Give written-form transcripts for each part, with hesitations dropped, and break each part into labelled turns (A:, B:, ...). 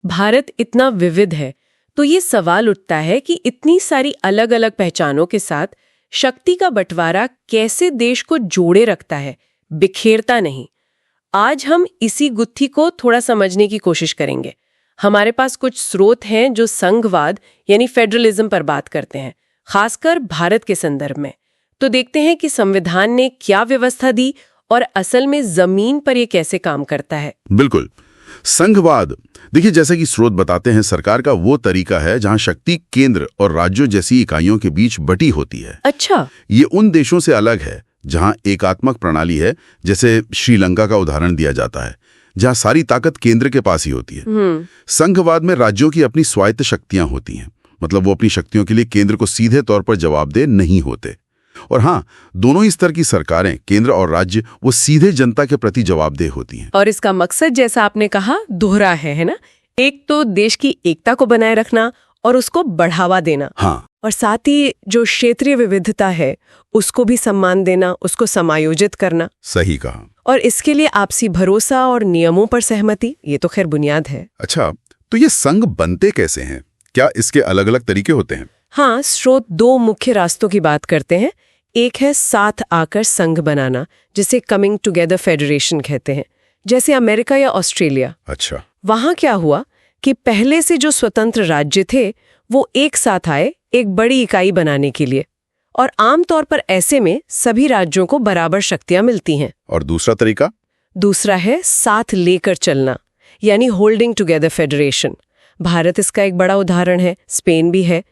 A: भारत इतना विविध है, तो ये सवाल उठता है कि इतनी सारी अलग अलग पहचानों के साथ शक्ति का बंटवारा कैसे देश को जोड़े रखता है, बिखेरता नहीं। आज हम इसी गुत्थी को थोड़ा समझने की कोशिश करेंगे। हमारे पास कुछ स्रोत हैं जो संघवाद यानी फेडरलिज्म पर बात करते हैं, खासकर भारत के संदर्भ में। तो देखते हैं कि संविधान ने क्या व्यवस्था दी और असल में जमीन पर ये कैसे काम करता है।
B: बिल्कुल। संघवाद, देखिए, जैसे कि स्रोत बताते हैं, सरकार का वो तरीका है जहां शक्ति केंद्र और राज्यों जैसी इकाइयों के बीच बटी होती है।
A: अच्छा। ये
B: उन देशों से अलग है जहां एकात्मक प्रणाली है, जैसे श्रीलंका का उदाहरण दिया जाता है, जहां सारी ताकत केंद्र के पास ही होती है। संघवाद में राज्यों की अपनी स्वायत्त शक्तियां होती हैं, मतलब वो अपनी शक्तियों के लिए केंद्र को सीधे तौर पर जवाबदेह नहीं होते। और हाँ, दोनों ही स्तर की सरकारें, केंद्र और राज्य, वो सीधे जनता के प्रति जवाबदेह होती हैं।
A: और इसका मकसद, जैसा आपने कहा, दोहरा है ना? एक तो देश की एकता को बनाए रखना और उसको बढ़ावा देना।
B: हाँ।
A: और साथ ही जो क्षेत्रीय विविधता है उसको भी सम्मान देना, उसको समायोजित करना।
B: सही कहा।
A: और इसके लिए आपसी भरोसा और नियमों पर सहमति, ये तो खैर बुनियाद है।
B: अच्छा, तो ये संघ बनते कैसे हैं? क्या इसके अलग अलग तरीके होते हैं?
A: हाँ, स्रोत दो मुख्य रास्तों की बात करते हैं। एक है साथ आकर संघ बनाना, जिसे कमिंग टुगेदर फेडरेशन कहते हैं, जैसे अमेरिका या ऑस्ट्रेलिया।
B: अच्छा।
A: वहां क्या हुआ कि पहले से जो स्वतंत्र राज्य थे वो एक साथ आए एक बड़ी इकाई बनाने के लिए, और आमतौर पर ऐसे में सभी राज्यों को बराबर शक्तियां मिलती हैं।
B: और दूसरा तरीका?
A: दूसरा है साथ लेकर चलना, यानी होल्डिंग टुगेदर फेडरेशन। भारत इसका एक बड़ा उदाहरण है, स्पेन भी है।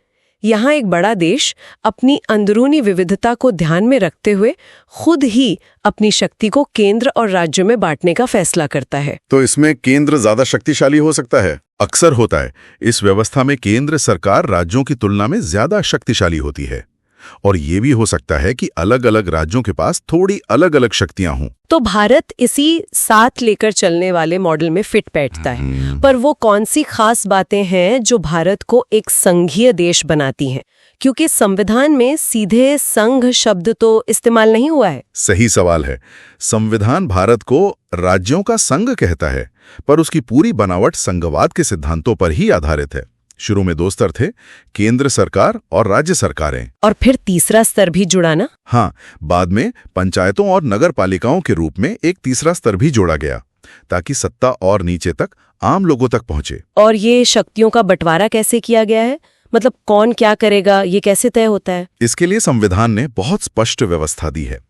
A: यहाँ एक बड़ा देश अपनी अंदरूनी विविधता को ध्यान में रखते हुए खुद ही अपनी शक्ति को केंद्र और राज्यों में बांटने का फैसला करता है।
B: तो इसमें केंद्र ज्यादा शक्तिशाली हो सकता है? अक्सर होता है। इस व्यवस्था में केंद्र सरकार राज्यों की तुलना में ज्यादा शक्तिशाली होती है, और ये भी हो सकता है कि अलग अलग राज्यों के पास थोड़ी अलग अलग शक्तियां हों।
A: तो भारत इसी साथ लेकर चलने वाले मॉडल में फिट बैठता है। पर वो कौन सी खास बातें हैं जो भारत को एक संघीय देश बनाती हैं? क्योंकि संविधान में सीधे संघ शब्द तो इस्तेमाल नहीं हुआ है।
B: सही सवाल है। संविधान भारत को राज्यों का संघ कहता है, पर उसकी पूरी बनावट संघवाद के सिद्धांतों पर ही आधारित है। शुरू में दो स्तर थे, केंद्र सरकार और राज्य सरकारें।
A: और फिर तीसरा स्तर भी जुड़ा ना?
B: हाँ, बाद में पंचायतों और नगर पालिकाओं के रूप में एक तीसरा स्तर भी जोड़ा गया, ताकि सत्ता और नीचे तक आम लोगों तक पहुंचे।
A: और ये शक्तियों का बंटवारा कैसे किया गया है? मतलब कौन क्या करेगा, ये कैसे तय होता है?
B: इसके लिए संविधान ने बहुत स्पष्ट व्यवस्था दी है।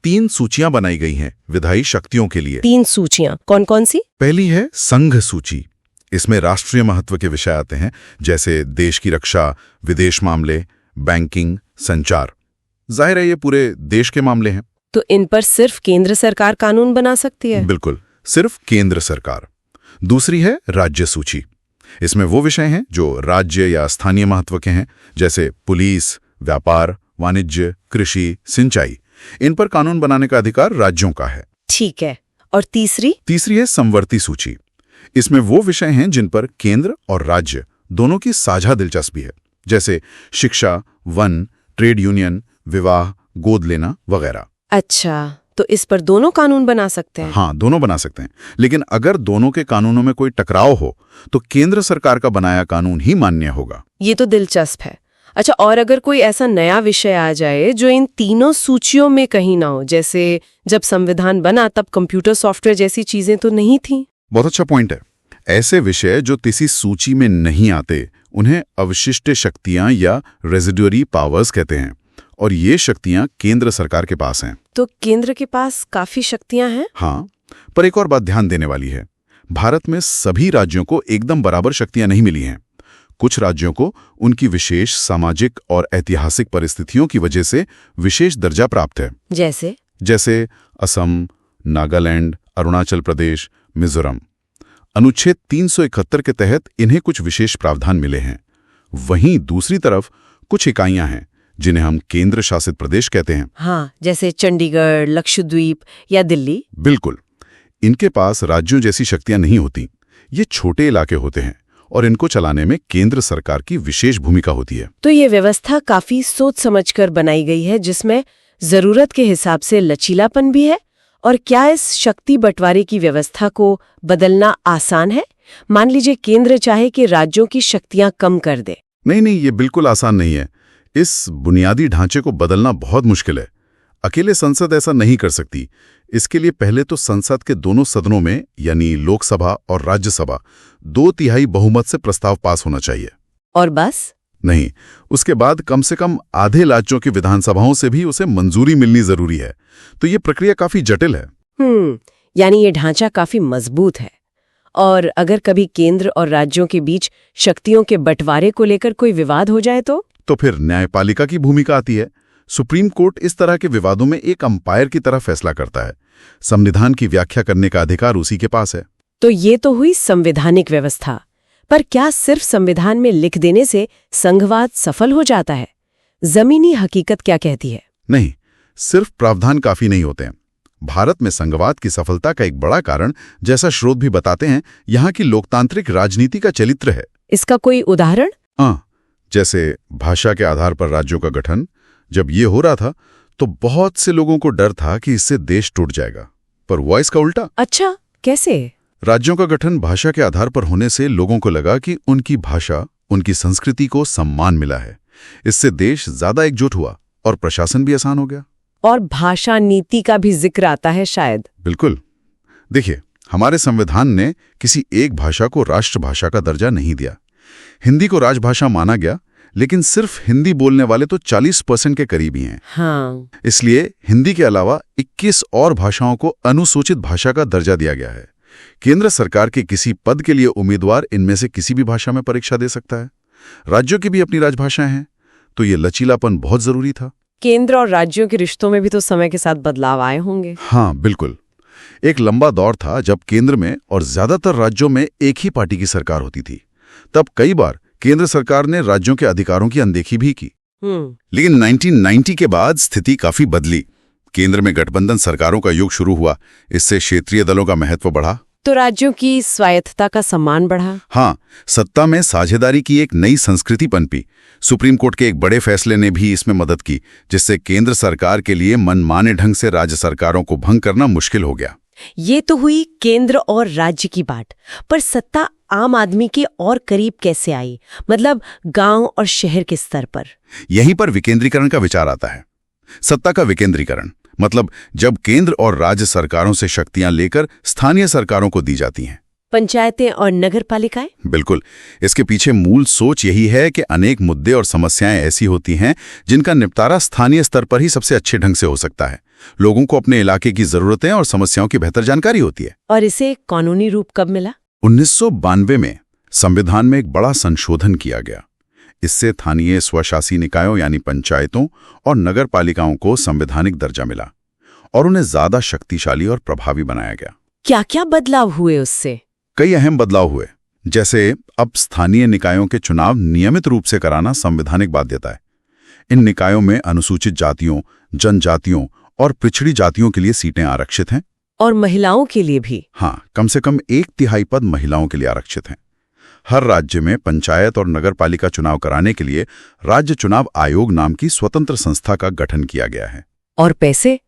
B: 3 सूचियां बनाई गई हैं विधायी शक्तियों के लिए।
A: 3 सूचियां कौन कौन सी?
B: पहली है संघ सूची। इसमें राष्ट्रीय महत्व के विषय आते हैं, जैसे देश की रक्षा, विदेश मामले, बैंकिंग, संचार। जाहिर है ये पूरे देश के मामले हैं।
A: तो इन पर सिर्फ केंद्र सरकार कानून बना सकती है?
B: बिल्कुल, सिर्फ केंद्र सरकार। दूसरी है राज्य सूची। इसमें वो विषय हैं जो राज्य या स्थानीय महत्व के हैं, जैसे पुलिस, व्यापार, वाणिज्य, कृषि, सिंचाई। इन पर कानून बनाने का अधिकार राज्यों का है।
A: ठीक है। और तीसरी
B: है समवर्ती सूची। इसमें वो विषय हैं जिन पर केंद्र और राज्य दोनों की साझा दिलचस्पी है, जैसे शिक्षा, वन, ट्रेड यूनियन, विवाह, गोद लेना वगैरह।
A: अच्छा, तो इस पर दोनों कानून बना सकते हैं?
B: हाँ, दोनों बना सकते हैं, लेकिन अगर दोनों के कानूनों में कोई टकराव हो तो केंद्र सरकार का बनाया कानून ही मान्य होगा।
A: ये तो दिलचस्प है। अच्छा, और अगर कोई ऐसा नया विषय आ जाए जो इन तीनों सूचियों में कहीं ना हो, जैसे जब संविधान बना तब कंप्यूटर सॉफ्टवेयर जैसी चीजें तो नहीं थी?
B: बहुत अच्छा पॉइंट है। ऐसे विषय जो किसी सूची में नहीं आते, उन्हें अवशिष्ट शक्तियां या रेजिडुअरी पावर्स कहते हैं, और ये शक्तियां केंद्र सरकार के पास हैं।
A: तो केंद्र के पास काफी शक्तियां हैं?
B: हाँ, पर एक और बात ध्यान देने वाली है। भारत में सभी राज्यों को एकदम बराबर शक्तियां नहीं मिली हैं। कुछ राज्यों को उनकी विशेष सामाजिक और ऐतिहासिक परिस्थितियों की वजह से विशेष दर्जा प्राप्त है। जैसे असम, नागालैंड, अरुणाचल प्रदेश, मिजोरम। अनुच्छेद 371 के तहत इन्हें कुछ विशेष प्रावधान मिले हैं। वहीं दूसरी तरफ कुछ इकाइयां हैं जिन्हें हम केंद्र शासित प्रदेश कहते हैं।
A: हाँ, जैसे चंडीगढ़, लक्षद्वीप या दिल्ली।
B: बिल्कुल, इनके पास राज्यों जैसी शक्तियां नहीं होती। ये छोटे इलाके होते हैं और इनको चलाने में केंद्र सरकार की विशेष भूमिका होती है।
A: तो ये व्यवस्था काफी सोच समझकर बनाई गई है, जिसमें जरूरत के हिसाब से लचीलापन भी है। और क्या इस शक्ति बंटवारे की व्यवस्था को बदलना आसान है, मान लीजिए केंद्र चाहे कि राज्यों की शक्तियां कम कर दे।
B: नहीं, ये बिल्कुल आसान नहीं है। इस बुनियादी ढांचे को बदलना बहुत मुश्किल है। अकेले संसद ऐसा नहीं कर सकती। इसके लिए पहले तो संसद के दोनों सदनों में यानी लोकसभा और राज्यसभा 2/3 बहुमत से प्रस्ताव पास होना चाहिए।
A: और बस?
B: नहीं, उसके बाद कम से कम आधे राज्यों की विधानसभाओं से भी उसे मंजूरी मिलनी जरूरी है। तो ये प्रक्रिया काफी जटिल है।
A: यानी ये ढांचा काफी मजबूत है। और अगर कभी केंद्र और राज्यों के बीच शक्तियों के बंटवारे को लेकर कोई विवाद हो जाए तो
B: फिर न्यायपालिका की भूमिका आती है। सुप्रीम कोर्ट इस तरह के विवादों में एक अंपायर की तरह फैसला करता है। संविधान की व्याख्या करने का अधिकार उसी के पास है।
A: तो ये तो हुई संवैधानिक व्यवस्था। पर क्या सिर्फ संविधान में लिख देने से संघवाद सफल हो जाता है? जमीनी हकीकत क्या कहती है?
B: नहीं, सिर्फ प्रावधान काफी नहीं होते हैं। भारत में संघवाद की सफलता का एक बड़ा कारण, जैसा स्रोत भी बताते हैं, यहाँ की लोकतांत्रिक राजनीति का चरित्र है।
A: इसका कोई उदाहरण?
B: हाँ, जैसे भाषा के आधार पर राज्यों का गठन। जब ये हो रहा था तो बहुत से लोगों को डर था कि इससे देश टूट जाएगा, पर हुआ इसका उल्टा।
A: अच्छा, कैसे?
B: राज्यों का गठन भाषा के आधार पर होने से लोगों को लगा कि उनकी भाषा, उनकी संस्कृति को सम्मान मिला है। इससे देश ज्यादा एकजुट हुआ और प्रशासन भी आसान हो गया।
A: और भाषा नीति का भी जिक्र आता है शायद।
B: बिल्कुल। देखिए, हमारे संविधान ने किसी एक भाषा को राष्ट्रभाषा का दर्जा नहीं दिया। हिंदी को राजभाषा माना गया, लेकिन सिर्फ हिंदी बोलने वाले तो 40% के करीब ही हैं।
A: हाँ।
B: इसलिए हिंदी के अलावा 21 और भाषाओं को अनुसूचित भाषा का दर्जा दिया गया है। केंद्र सरकार के किसी पद के लिए उम्मीदवार इनमें से किसी भी भाषा में परीक्षा दे सकता है। राज्यों की भी अपनी राजभाषाएं हैं, तो ये लचीलापन बहुत जरूरी था।
A: केंद्र और राज्यों के रिश्तों में भी तो समय के साथ बदलाव आए होंगे।
B: हाँ, बिल्कुल। एक लंबा दौर था जब केंद्र में और ज्यादातर राज्यों में एक ही पार्टी की सरकार होती थी। तब कई बार केंद्र सरकार ने राज्यों के अधिकारों की अनदेखी भी की। लेकिन 1990 के बाद स्थिति काफी बदली। केंद्र में गठबंधन सरकारों का युग शुरू हुआ। इससे क्षेत्रीय दलों का महत्व बढ़ा,
A: तो राज्यों की स्वायत्तता का सम्मान बढ़ा।
B: हाँ, सत्ता में साझेदारी की एक नई संस्कृति पनपी। सुप्रीम कोर्ट के एक बड़े फैसले ने भी इसमें मदद की, जिससे केंद्र सरकार के लिए मनमाने ढंग से राज्य सरकारों को भंग करना मुश्किल हो गया।
A: ये तो हुई केंद्र और राज्य की बात, पर सत्ता आम आदमी के और करीब कैसे आई? मतलब गांव और शहर के स्तर पर।
B: यहीं पर विकेंद्रीकरण का विचार आता है। सत्ता का विकेंद्रीकरण मतलब जब केंद्र और राज्य सरकारों से शक्तियां लेकर स्थानीय सरकारों को दी जाती हैं।
A: पंचायतें और नगर पालिकाएं?
B: बिल्कुल। इसके पीछे मूल सोच यही है कि अनेक मुद्दे और समस्याएं ऐसी होती हैं जिनका निपटारा स्थानीय स्तर पर ही सबसे अच्छे ढंग से हो सकता है। लोगों को अपने इलाके की जरूरतें और समस्याओं की बेहतर जानकारी होती है।
A: और इसे कानूनी रूप कब मिला?
B: 1992 में संविधान में एक बड़ा संशोधन किया गया। इससे स्थानीय स्वशासी निकायों यानी पंचायतों और नगर पालिकाओं को संवैधानिक दर्जा मिला और उन्हें ज्यादा शक्तिशाली और प्रभावी बनाया गया।
A: क्या क्या बदलाव हुए उससे?
B: कई अहम बदलाव हुए, जैसे अब स्थानीय निकायों के चुनाव नियमित रूप से कराना संवैधानिक बाध्यता है। इन निकायों में अनुसूचित जातियों, जनजातियों और पिछड़ी जातियों के लिए सीटें आरक्षित हैं।
A: और महिलाओं के लिए भी?
B: हाँ, कम से कम 1/3 पद महिलाओं के लिए आरक्षित हैं। हर राज्य में पंचायत और नगर पालिका चुनाव कराने के लिए राज्य चुनाव आयोग नाम की स्वतंत्र संस्था का गठन किया गया है।
A: और पैसे,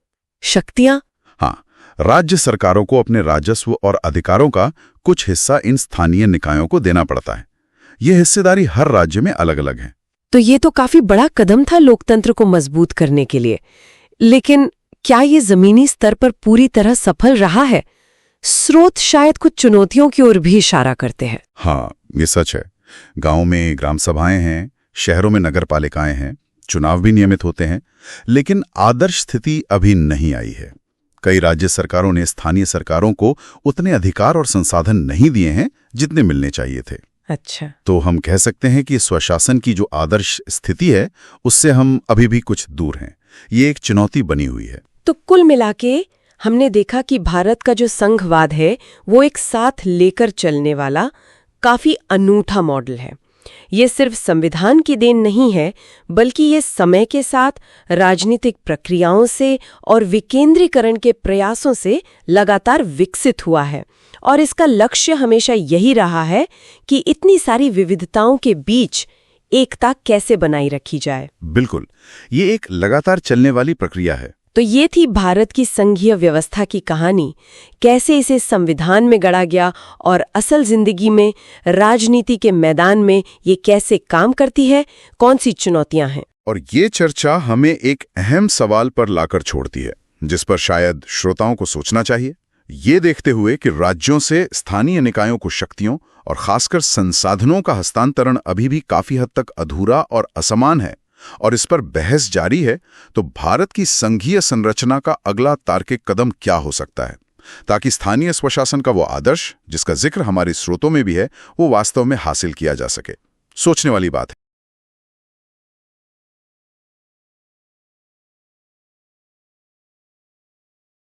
A: शक्तियां?
B: हाँ, राज्य सरकारों को अपने राजस्व और अधिकारों का कुछ हिस्सा इन स्थानीय निकायों को देना पड़ता है। यह हिस्सेदारी हर राज्य में अलग अलग है।
A: तो ये तो काफी बड़ा कदम था लोकतंत्र को मजबूत करने के लिए। लेकिन क्या ये जमीनी स्तर पर पूरी तरह सफल रहा है? स्रोत शायद कुछ चुनौतियों की ओर भी इशारा करते हैं।
B: हाँ, ये सच है। गांव में ग्राम सभाएं हैं, शहरों में नगर पालिकाएं हैं, चुनाव भी नियमित होते हैं, लेकिन आदर्श स्थिति अभी नहीं आई है। कई राज्य सरकारों ने स्थानीय सरकारों को उतने अधिकार और संसाधन नहीं दिए हैं जितने मिलने चाहिए थे।
A: अच्छा।
B: तो हम कह सकते हैं कि स्वशासन की जो आदर्श स्थिति है उससे हम अभी भी कुछ दूर हैं। ये एक चुनौती बनी हुई है।
A: तो कुल मिलाके हमने देखा कि भारत का जो संघवाद है वो एक साथ लेकर चलने वाला काफी अनूठा मॉडल है। ये सिर्फ संविधान की देन नहीं है, बल्कि ये समय के साथ राजनीतिक प्रक्रियाओं से और विकेंद्रीकरण के प्रयासों से लगातार विकसित हुआ है। और इसका लक्ष्य हमेशा यही रहा है कि इतनी सारी विविधताओं के बीच एकता कैसे बनाई रखी जाए।
B: बिल्कुल, ये एक लगातार चलने वाली प्रक्रिया है।
A: तो ये थी भारत की संघीय व्यवस्था की कहानी, कैसे इसे संविधान में गढ़ा गया और असल जिंदगी में, राजनीति के मैदान में ये कैसे काम करती है, कौन सी चुनौतियां हैं।
B: और ये चर्चा हमें एक अहम सवाल पर लाकर छोड़ती है, जिस पर शायद श्रोताओं को सोचना चाहिए। ये देखते हुए कि राज्यों से स्थानीय निकायों को शक्तियों और खासकर संसाधनों का हस्तांतरण अभी भी काफी हद तक अधूरा और असमान है, और इस पर बहस जारी है, तो भारत की संघीय संरचना का अगला तार्किक कदम क्या हो सकता है, ताकि स्थानीय स्वशासन का वो आदर्श जिसका जिक्र हमारे स्रोतों में भी है, वो वास्तव में हासिल किया जा सके। सोचने वाली बात है।